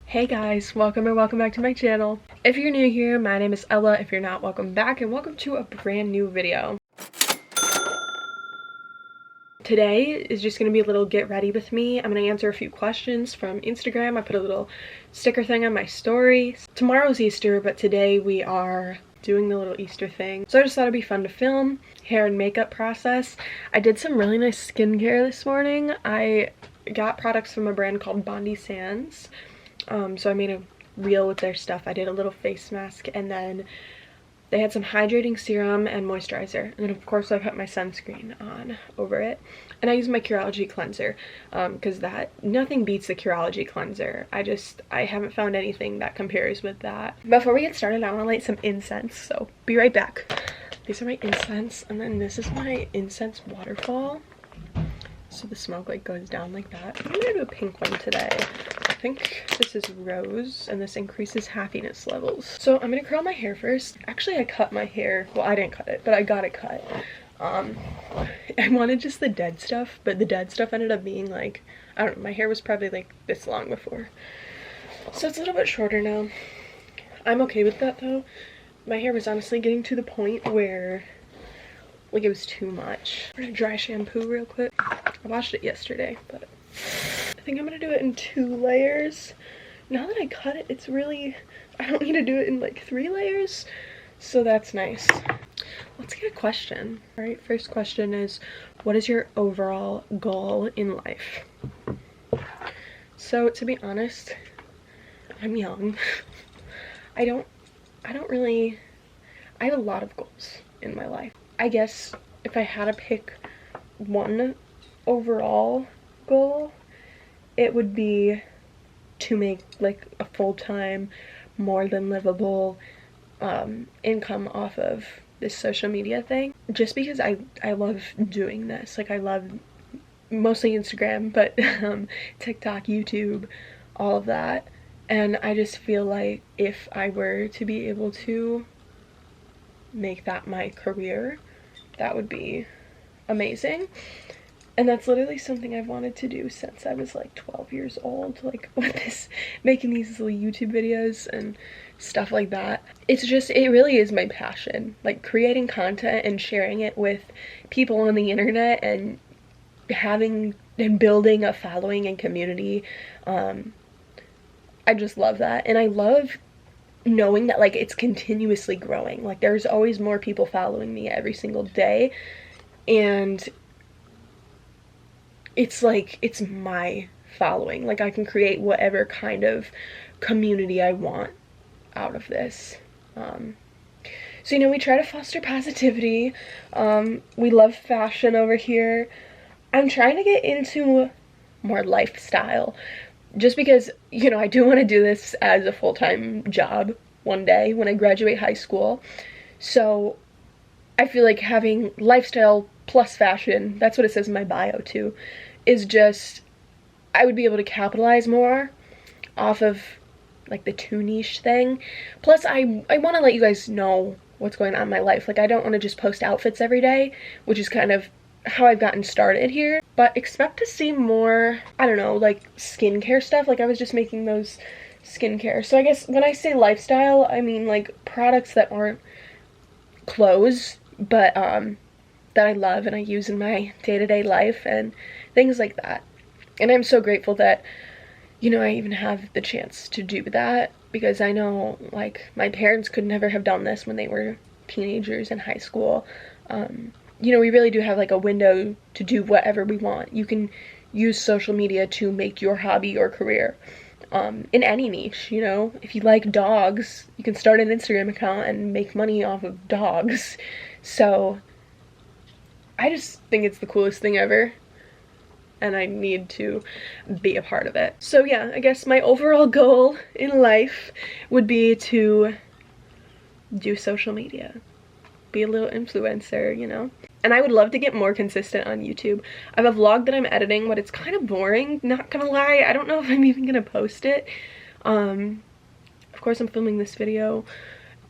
Hey guys, welcome back to my channel. If you're new here, my name is Ella. If you're not, welcome back and welcome to a brand new video. Today is just gonna be a little get ready with me. I'm gonna answer a few questions from Instagram. I put a little sticker thing on my story. Tomorrow's Easter, but today we are doing the little Easter thing. So I just thought it'd be fun to film. Hair and makeup process. I did some really nice skincare this morning. I got products from a brand called Bondi Sands. So I made a reel with their stuff. I did a little face mask, and then they had some hydrating serum and moisturizer, and then of course I put my sunscreen on over it, and I use my Curology cleanser because nothing beats the Curology cleanser. I haven't found anything that compares with that. Before we get started, I want to light some incense, so be right back. These are my incense, and then this is my incense waterfall, so the smoke like goes down like that. I'm gonna do a pink one today. I think this is rose, and this increases happiness levels. So I'm gonna curl my hair first. Actually, I cut my hair. Well, I didn't cut it, but I got it cut. I wanted just the dead stuff, but the dead stuff ended up being like, I don't know, my hair was probably like this long before. So it's a little bit shorter now. I'm okay with that though. My hair was honestly getting to the point where like it was too much. I'm gonna dry shampoo real quick. I washed it yesterday, but I think I'm gonna do it in 2 layers. Now that I cut it, it's really, I don't need to do it in like 3 layers, so that's nice. Let's get a question. All right, first question is, what is your overall goal in life? So to be honest, I'm young. I have a lot of goals in my life. I guess if I had to pick one overall goal, it would be to make like a full-time, more than livable income off of this social media thing, just because I love doing this. Like I love mostly Instagram, but TikTok, YouTube, all of that, and I just feel like if I were to be able to make that my career, that would be amazing. And that's literally something I've wanted to do since I was like 12 years old, like with this, making these little YouTube videos and stuff like that. It's just, it really is my passion, like creating content and sharing it with people on the internet and having and building a following and community. I just love that, and I love knowing that like it's continuously growing. Like there's always more people following me every single day, and it's like, it's my following. Like I can create whatever kind of community I want out of this. So you know, we try to foster positivity. We love fashion over here. I'm trying to get into more lifestyle, just because, you know, I do want to do this as a full-time job one day when I graduate high school. So I feel like having lifestyle plus fashion, that's what it says in my bio too, is just, I would be able to capitalize more off of like the too niche thing. Plus I want to let you guys know what's going on in my life. Like I don't want to just post outfits every day, which is kind of how I've gotten started here. But expect to see more, I don't know, like skincare stuff. Like I was just making those skincare. So I guess when I say lifestyle, I mean like products that aren't clothes, but that I love and I use in my day-to-day life and things like that. And I'm so grateful that, you know, I even have the chance to do that, because I know like my parents could never have done this when they were teenagers in high school. You know, we really do have like a window to do whatever we want. You can use social media to make your hobby your career. In any niche, you know, if you like dogs, you can start an Instagram account and make money off of dogs. So I just think it's the coolest thing ever, and I need to be a part of it. So yeah, I guess my overall goal in life would be to do social media, be a little influencer, you know. And I would love to get more consistent on YouTube. I have a vlog that I'm editing, but it's kind of boring, not gonna lie. I don't know if I'm even gonna post it. Of course I'm filming this video,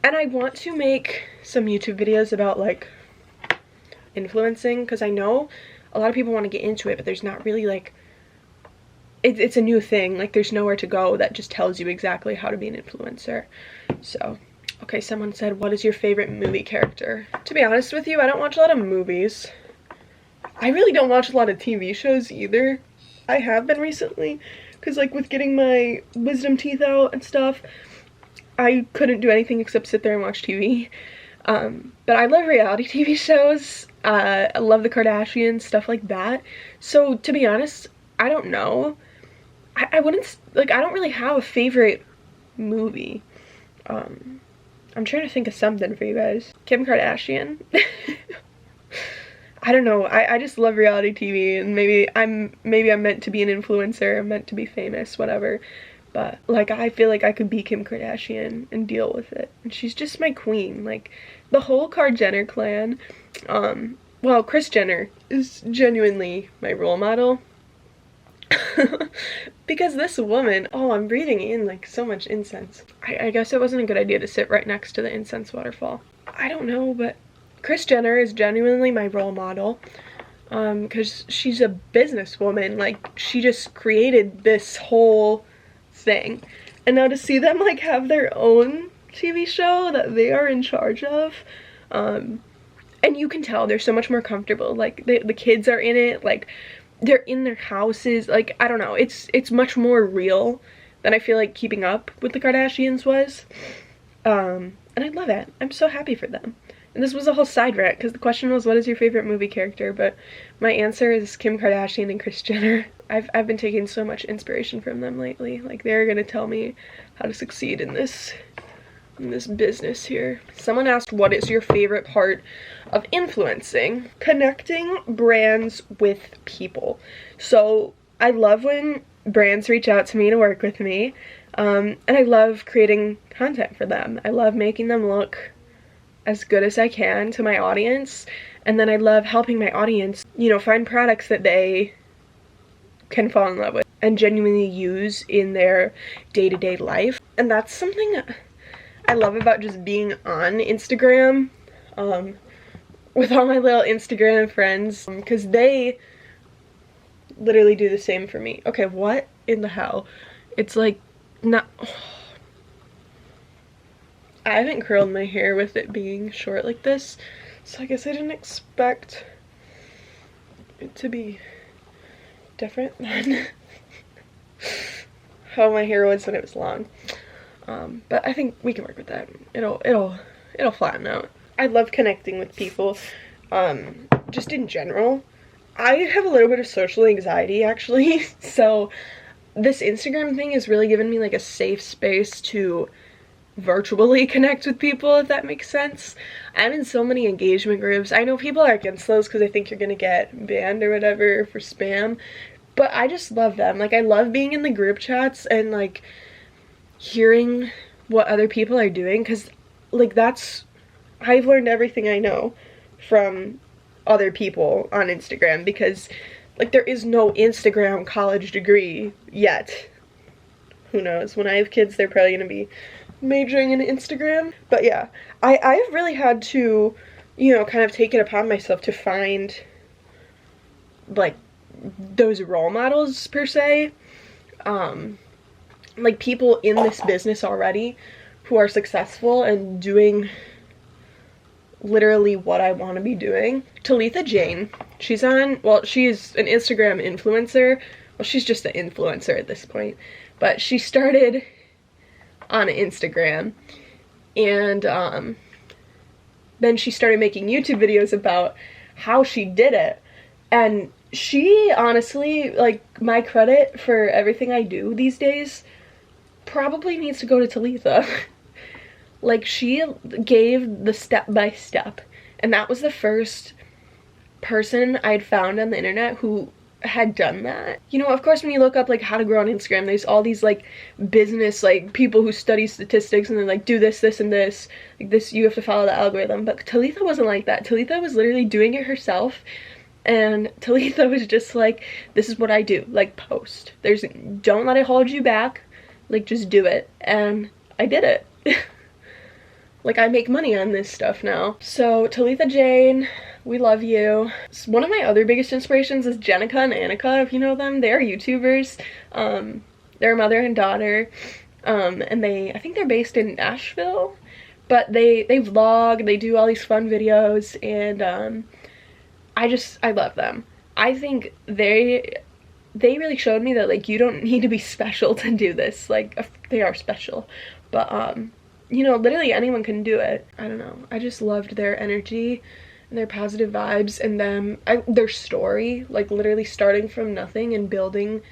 and I want to make some YouTube videos about like influencing, because I know a lot of people want to get into it, but there's not really like it's a new thing. Like, there's nowhere to go that just tells you exactly how to be an influencer. So, okay, someone said, what is your favorite movie character? To be honest with you, I don't watch a lot of movies. I really don't watch a lot of TV shows either. I have been recently, because like with getting my wisdom teeth out and stuff, I couldn't do anything except sit there and watch TV. But I love reality TV shows. I love the Kardashians, stuff like that. So to be honest, I don't know. I wouldn't, like, I don't really have a favorite movie. I'm trying to think of something for you guys. Kim Kardashian. I don't know. I just love reality TV, and maybe I'm meant to be an influencer. I'm meant to be famous, whatever. But like, I feel like I could be Kim Kardashian and deal with it. And she's just my queen. Like, the whole Jenner clan. Well, Kris Jenner is genuinely my role model. Because this woman, oh, I'm breathing in like so much incense. I guess it wasn't a good idea to sit right next to the incense waterfall. I don't know, but Kris Jenner is genuinely my role model. Because she's a businesswoman. Like, she just created this whole thing. And now to see them like have their own TV show that they are in charge of, and you can tell they're so much more comfortable. Like, the kids are in it, like, they're in their houses. Like, I don't know, it's much more real than I feel like Keeping Up with the Kardashians was. And I love it. I'm so happy for them. And this was a whole side rant, because the question was, what is your favorite movie character? But my answer is Kim Kardashian and Kris Jenner. I've been taking so much inspiration from them lately. Like, they're gonna tell me how to succeed in this business here. Someone asked, what is your favorite part of influencing? Connecting brands with people. So I love when brands reach out to me to work with me, and I love creating content for them. I love making them look as good as I can to my audience, and then I love helping my audience, you know, find products that they can fall in love with and genuinely use in their day-to-day life. And that's something that I love about just being on Instagram, with all my little Instagram friends, because they literally do the same for me. Okay, what in the hell? It's like, not... I haven't curled my hair with it being short like this, so I guess I didn't expect it to be different than how my hair was when it was long. But I think we can work with that. It'll flatten out. I love connecting with people, just in general. I have a little bit of social anxiety, actually, so this Instagram thing has really given me like a safe space to virtually connect with people, if that makes sense. I'm in so many engagement groups. I know people are against those because I think you're gonna get banned or whatever for spam, but I just love them. Like, I love being in the group chats and like hearing what other people are doing, because like I've learned everything I know from other people on Instagram, because like there is no Instagram college degree yet. Who knows? When I have kids, they're probably gonna be majoring in Instagram. But yeah, I've really had to, you know, kind of take it upon myself to find like those role models per se, like people in this business already who are successful and doing literally what I want to be doing. Talitha Jane, she's an Instagram influencer. Well, she's just an influencer at this point, but she started on Instagram, and then she started making YouTube videos about how she did it. And she honestly, like, my credit for everything I do these days probably needs to go to Talitha. Like, she gave the step-by-step, and that was the first person I'd found on the internet who had done that. You know, of course, when you look up like how to grow on Instagram, there's all these like business like people who study statistics and they're like, do this, this, and this, like this, you have to follow the algorithm. But Talitha wasn't like that. Talitha was literally doing it herself, and Talitha was just like, this is what I do, like, post. Don't let it hold you back, like, just do it. And I did it. Like, I make money on this stuff now. So Talitha Jane, we love you. One of my other biggest inspirations is Jenica and Annika, if you know them. They're YouTubers. They're a mother and daughter. And I think they're based in Nashville, but they vlog, they do all these fun videos, and I love them. I think they really showed me that, like, you don't need to be special to do this. Like, they are special, but you know, literally anyone can do it. I don't know, I just loved their energy and their positive vibes, and their story, like literally starting from nothing and building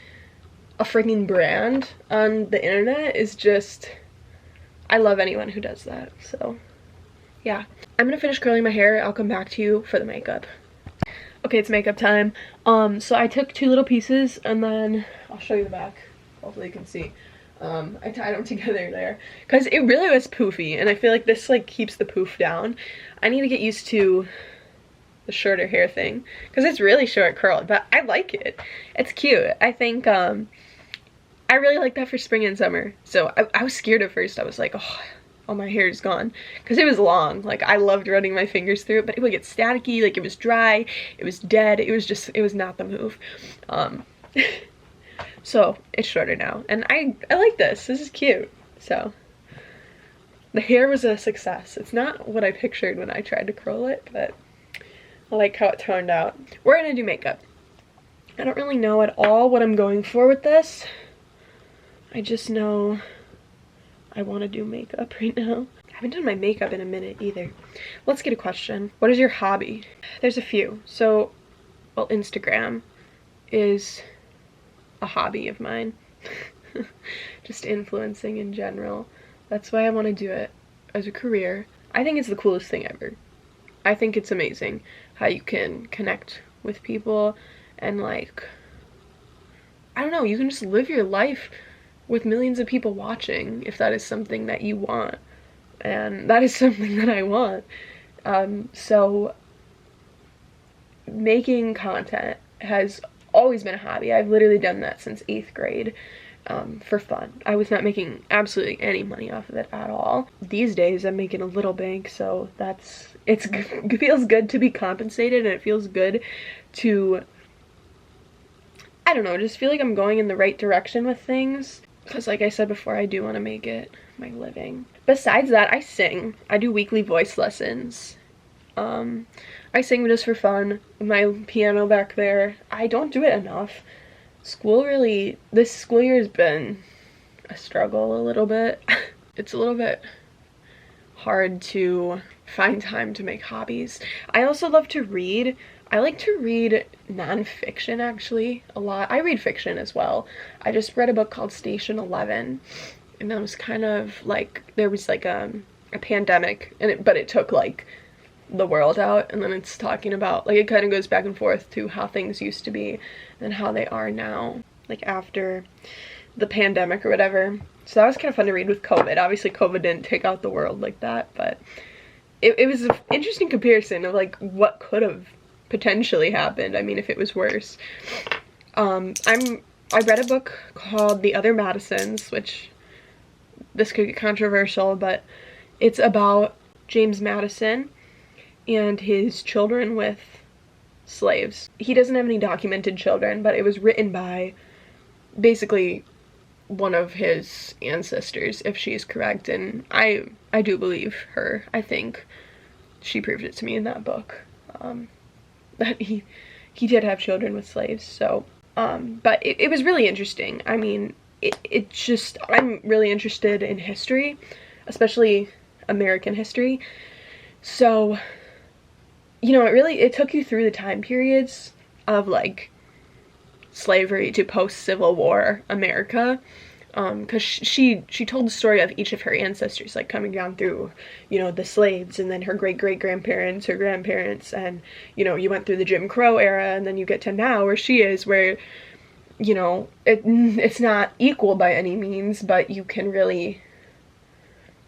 a freaking brand on the internet is just, I love anyone who does that. So yeah, I'm gonna finish curling my hair. I'll come back to you for the makeup. Okay, it's makeup time. So I took 2 little pieces, and then I'll show you the back. Hopefully you can see. I tied them together there because it really was poofy, and I feel like this like keeps the poof down. I need to get used to the shorter hair thing because it's really short curled, but I like it. It's cute. I think I really like that for spring and summer. So I was scared at first. I was like, oh, all my hair is gone, because it was long. Like, I loved running my fingers through it, but it would get staticky. Like, it was dry, it was dead, it was not the move. So it's shorter now, and I like this is cute. So the hair was a success. It's not what I pictured when I tried to curl it, but I like how it turned out. We're gonna do makeup. I don't really know at all what I'm going for with this. I just know I want to do makeup right now. I haven't done my makeup in a minute either. Let's get a question. What is your hobby? There's a few. So, well, Instagram is a hobby of mine. Just influencing in general. That's why I want to do it as a career. I think it's the coolest thing ever. I think it's amazing how you can connect with people and, like, I don't know, you can just live your life with millions of people watching if that is something that you want, and that is something that I want. So making content has always been a hobby. I've literally done that since 8th grade, for fun. I was not making absolutely any money off of it at all. These days I'm making a little bank, so it feels good to be compensated, and it feels good to, I don't know, just feel like I'm going in the right direction with things. Because like I said before, I do want to make it my living. Besides that, I sing. I do weekly voice lessons. I sing just for fun. My piano back there. I don't do it enough. This school year has been a struggle a little bit. It's a little bit hard to find time to make hobbies. I also love to read. I like to read nonfiction, actually, a lot. I read fiction as well. I just read a book called Station 11, and that was kind of like, there was like a pandemic, but it took like the world out, and then it's talking about, like, it kind of goes back and forth to how things used to be and how they are now, like after the pandemic or whatever. So that was kind of fun to read with COVID. Obviously COVID didn't take out the world like that, but it was an interesting comparison of like what could have potentially happened. I mean, if it was worse. I read a book called The Other Madisons, which this could get controversial, but it's about James Madison and his children with slaves. He doesn't have any documented children, but it was written by basically one of his ancestors, if she is correct, and I do believe her. I think she proved it to me in that book, that he did have children with slaves. So but it was really interesting. I mean, it just, I'm really interested in history, especially American history, so you know, it took you through the time periods of like slavery to post-Civil War America, because she told the story of each of her ancestors, like coming down through, you know, the slaves, and then her great-great-grandparents, her grandparents, and, you know, you went through the Jim Crow era, and then you get to now where she is, where, you know, it's not equal by any means, but you can really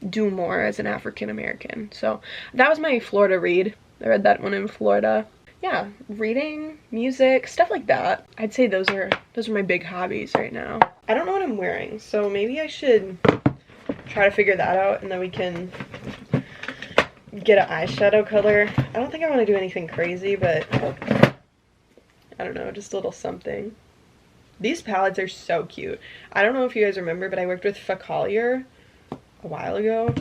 do more as an African American. So that was my Florida read. I read that one in Florida. Yeah, reading, music, stuff like that. I'd say those are my big hobbies right now. I don't know what I'm wearing, so maybe I should try to figure that out, and then we can get an eyeshadow color. I don't think I want to do anything crazy, but I don't know, just a little something. These palettes are so cute. I don't know if you guys remember, but I worked with Facolier a while ago.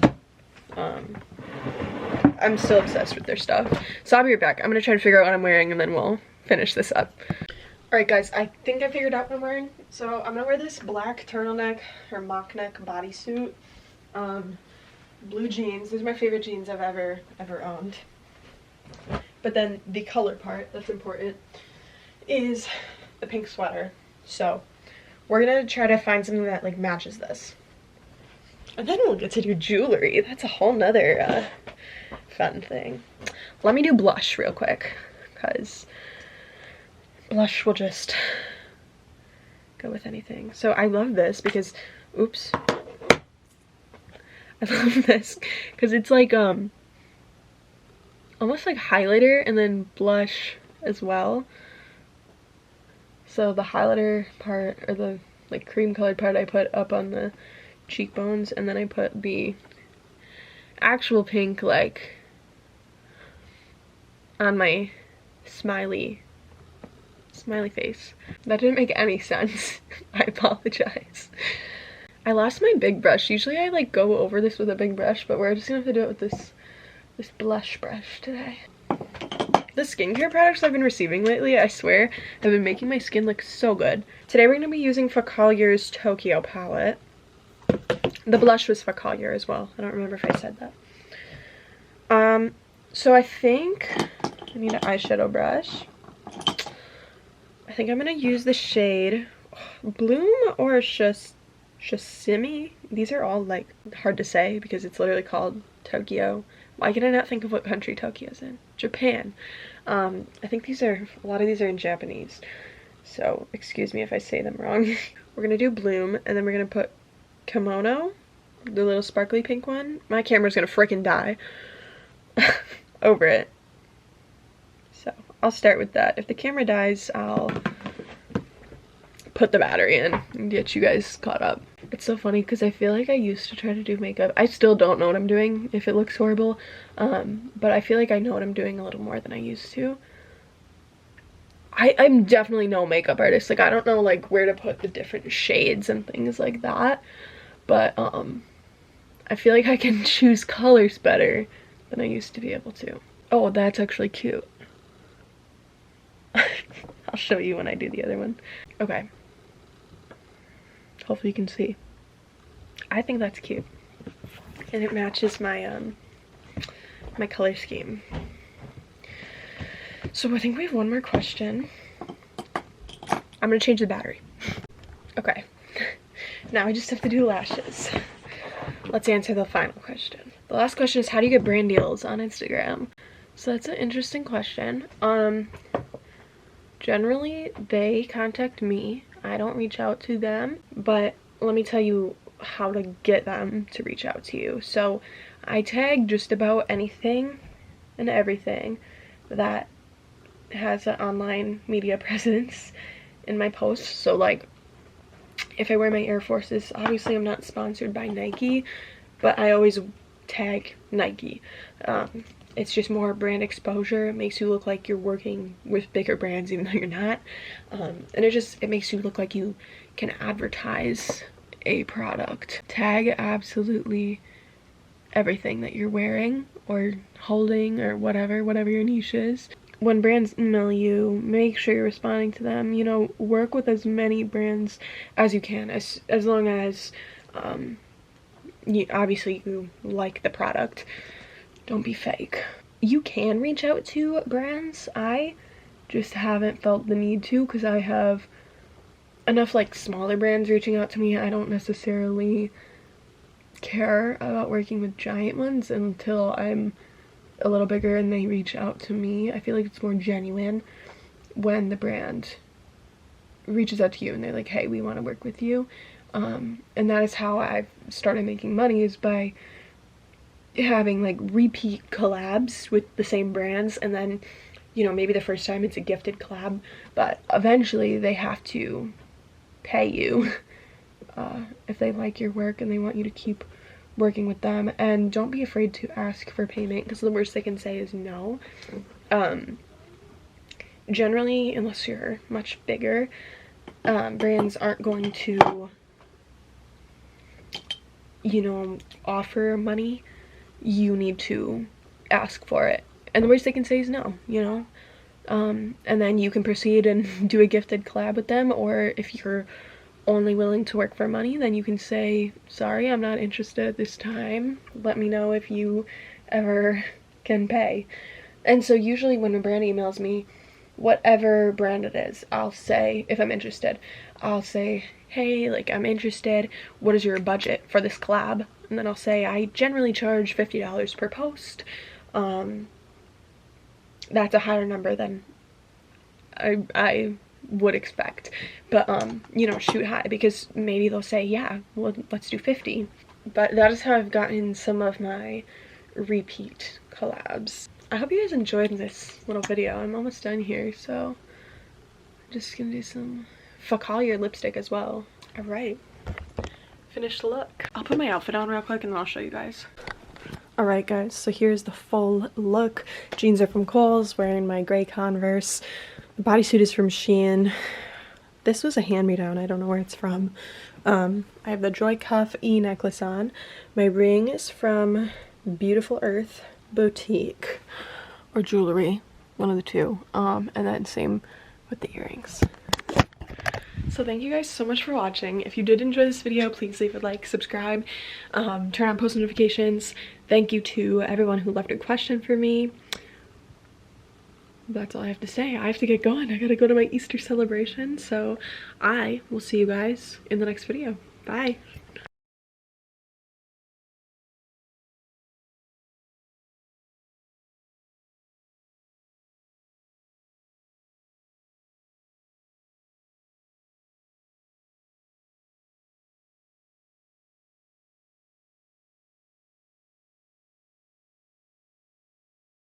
I'm still obsessed with their stuff. So I'll be right back. I'm gonna try to figure out what I'm wearing and then we'll finish this up. Alright guys, I think I figured out what I'm wearing. So I'm gonna wear this black turtleneck or mock neck bodysuit. Blue jeans. These are my favorite jeans I've ever owned. But then the color part that's important is the pink sweater. So we're gonna try to find something that like matches this. And then we'll get to do jewelry. That's a whole nother fun thing. Let me do blush real quick, because blush will just go with anything. So I love this because, oops. I love this because it's like almost like highlighter and then blush as well. So the highlighter part, or the like cream colored part, I put up on the cheekbones, and then I put the actual pink like on my smiley face. That didn't make any sense. I apologize. I lost my big brush. Usually I like go over this with a big brush, but we're just gonna have to do it with this blush brush today. The skincare products I've been receiving lately, I swear, have been making my skin look so good. Today we're gonna be using Facolier's Tokyo palette. The blush was Facolier as well. I don't remember if I said that. So I think I need an eyeshadow brush. I think I'm gonna use the shade Bloom or Shasimi. These are all like hard to say because it's literally called Tokyo. Why can I not think of what country Tokyo's in? Japan. I think a lot of these are in Japanese. So excuse me if I say them wrong. We're gonna do Bloom, and then we're gonna put Kimono, the little sparkly pink one. My camera's gonna freaking die over it. So I'll start with that. If the camera dies, I'll put the battery in and get you guys caught up. It's so funny because I feel like I used to try to do makeup. I still don't know what I'm doing if it looks horrible, but I feel like I know what I'm doing a little more than I used to. I'm definitely no makeup artist. Like, I don't know like where to put the different shades and things like that, but I feel like I can choose colors better than I used to be able to. Oh, that's actually cute. I'll show you when I do the other one. Okay. Hopefully you can see. I think that's cute. And it matches my my color scheme. So I think we have one more question. I'm gonna change the battery. Okay. Now I just have to do lashes. Let's answer the final question. The last question is, how do you get brand deals on Instagram? So that's an interesting question. Generally they contact me. I don't reach out to them, but let me tell you how to get them to reach out to you. So I tag just about anything and everything that has an online media presence in my posts. So like if I wear my Air Forces, obviously I'm not sponsored by Nike, but I always tag Nike. It's just more brand exposure. It makes you look like you're working with bigger brands even though you're not. And it makes you look like you can advertise a product. Tag absolutely everything that you're wearing or holding or whatever your niche is. When brands email you, make sure you're responding to them. You know, work with as many brands as you can, as long as obviously you like the product. Don't be fake. You can reach out to brands. I just haven't felt the need to because I have enough like smaller brands reaching out to me. I don't necessarily care about working with giant ones until I'm a little bigger and they reach out to me. I feel like it's more genuine when the brand reaches out to you and they're like, hey, we want to work with you. And that is how I've started making money, is by having like repeat collabs with the same brands, and then, you know, maybe the first time it's a gifted collab, but eventually they have to pay you if they like your work and they want you to keep working with them, and don't be afraid to ask for payment, because the worst they can say is no. Generally, unless you're much bigger, brands aren't going to, you know, offer money. You need to ask for it, and the worst they can say is no, you know. And then you can proceed and do a gifted collab with them, or if you're only willing to work for money, then you can say, sorry, I'm not interested at this time, let me know if you ever can pay. And so usually when a brand emails me, whatever brand it is, I'll say, if I'm interested, I'll say, hey, like, I'm interested, what is your budget for this collab? And then I'll say, I generally charge $50 per post. That's a higher number than I would expect, but you know, shoot high, because maybe they'll say, yeah, well, let's do 50. But that is how I've gotten some of my repeat collabs. I hope you guys enjoyed this little video. I'm almost done here, so I'm just gonna do some Focalier lipstick as well. All right, finished the look. I'll put my outfit on real quick and then I'll show you guys. Alright guys, so here's the full look. Jeans are from Kohl's, wearing my gray Converse. The bodysuit is from Shein. This was a hand-me-down, I don't know where it's from. I have the Joy Cuff E-necklace on. My ring is from Beautiful Earth Boutique, or jewelry, one of the two. And then same with the earrings. So thank you guys so much for watching. If you did enjoy this video, please leave a like, subscribe, turn on post notifications. Thank you to everyone who left a question for me. That's all I have to say. I have to get going. I gotta go to my Easter celebration. So I will see you guys in the next video. Bye.